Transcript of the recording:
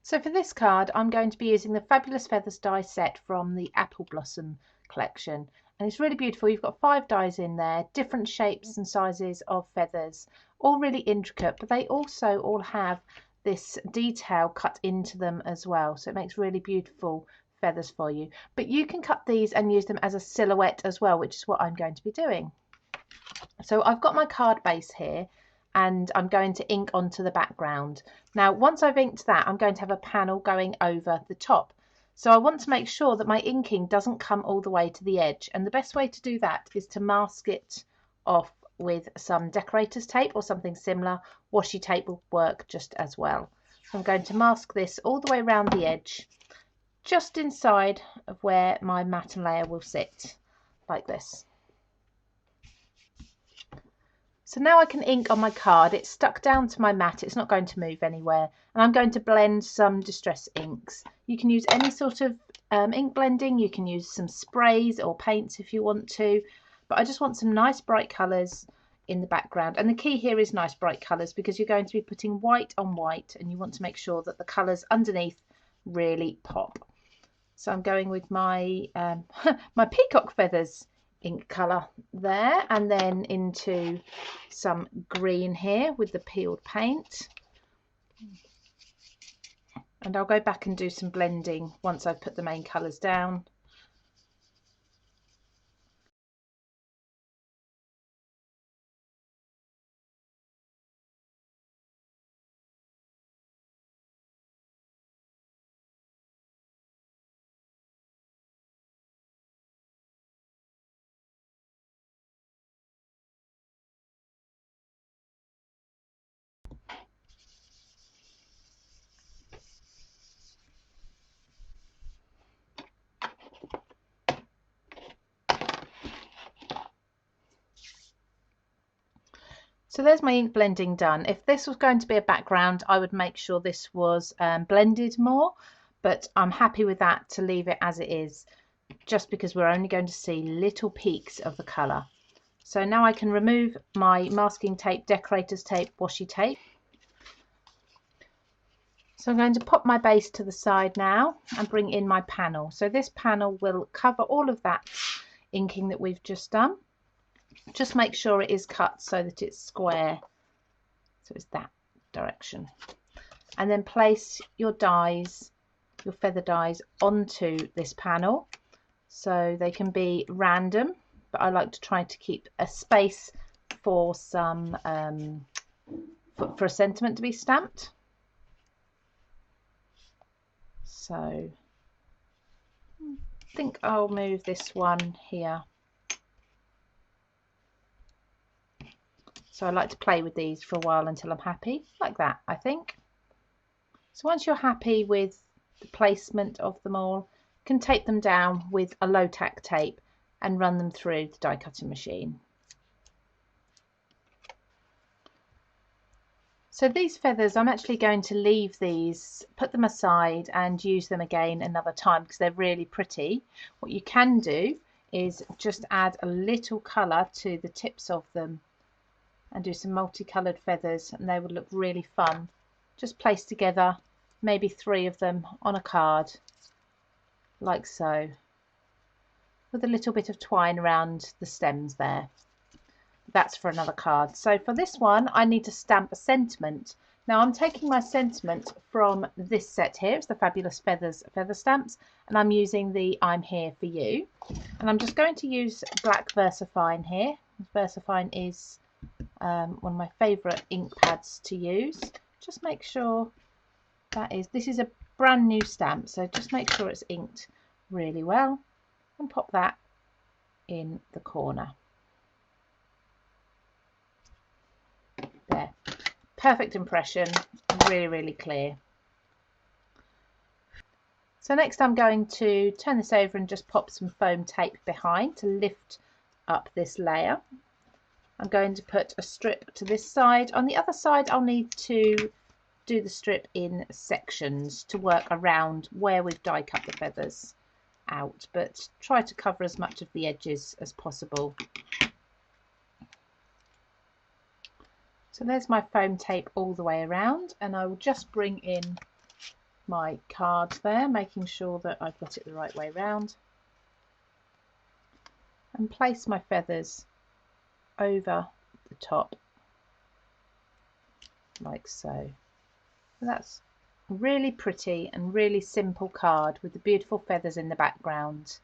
So for this card, I'm going to be using the Fabulous Feathers die set from the Apple Blossom collection. And it's really beautiful. You've got 5 dies in there, different shapes and sizes of feathers, all really intricate, but they also all have this detail cut into them as well. So it makes really beautiful feathers for you. But you can cut these and use them as a silhouette as well, which is what I'm going to be doing. So I've got my card base here, and I'm going to ink onto the background. Now, once I've inked that, I'm going to have a panel going over the top. So I want to make sure that my inking doesn't come all the way to the edge. And the best way to do that is to mask it off with some decorator's tape or something similar. Washi tape will work just as well. So I'm going to mask this all the way around the edge, just inside of where my matte layer will sit, like this. So now I can ink on my card. It's stuck down to my mat. It's not going to move anywhere. And I'm going to blend some distress inks. You can use any sort of ink blending. You can use some sprays or paints if you want to. But I just want some nice bright colours in the background. And the key here is nice bright colours, because you're going to be putting white on white, and you want to make sure that the colours underneath really pop. So I'm going with my my peacock feathers ink colour there, and then into some green here with the peeled paint, and I'll go back and do some blending once I've put the main colours down. So there's my ink blending done. If this was going to be a background, I would make sure this was blended more, but I'm happy with that to leave it as it is, just because we're only going to see little peaks of the colour. So now I can remove my masking tape, decorator's tape, washi tape. So I'm going to pop my base to the side now and bring in my panel. So this panel will cover all of that inking that we've just done. Just make sure it is cut so that it's square, so it's that direction. And then place your dies, your feather dies, onto this panel. So they can be random, but I like to try to keep a space for some for a sentiment to be stamped. So I think I'll move this one here. So I like to play with these for a while until I'm happy, like that, I think. So once you're happy with the placement of them all, you can tape them down with a low tack tape and run them through the die cutting machine. So these feathers, I'm actually going to leave these, put them aside and use them again another time because they're really pretty. What you can do is just add a little colour to the tips of them and do some multicoloured feathers, and they would look really fun. Just place together maybe 3 of them on a card, like so, with a little bit of twine around the stems there. That's for another card. So for this one, I need to stamp a sentiment. Now I'm taking my sentiment from this set here. It's the Fabulous Feathers feather stamps, and I'm using the I'm Here For You. And I'm just going to use black VersaFine here. VersaFine is one of my favourite ink pads to use. Just make sure this is a brand new stamp, so just make sure it's inked really well and pop that in the corner. There, perfect impression, really clear. So next I'm going to turn this over and just pop some foam tape behind to lift up this layer. I'm going to put a strip to this side. On the other side, I'll need to do the strip in sections to work around where we've die cut the feathers out, but try to cover as much of the edges as possible. So there's my foam tape all the way around, and I will just bring in my card there, making sure that I've got it the right way round, and place my feathers over the top like so. That's a really pretty and really simple card with the beautiful feathers in the background.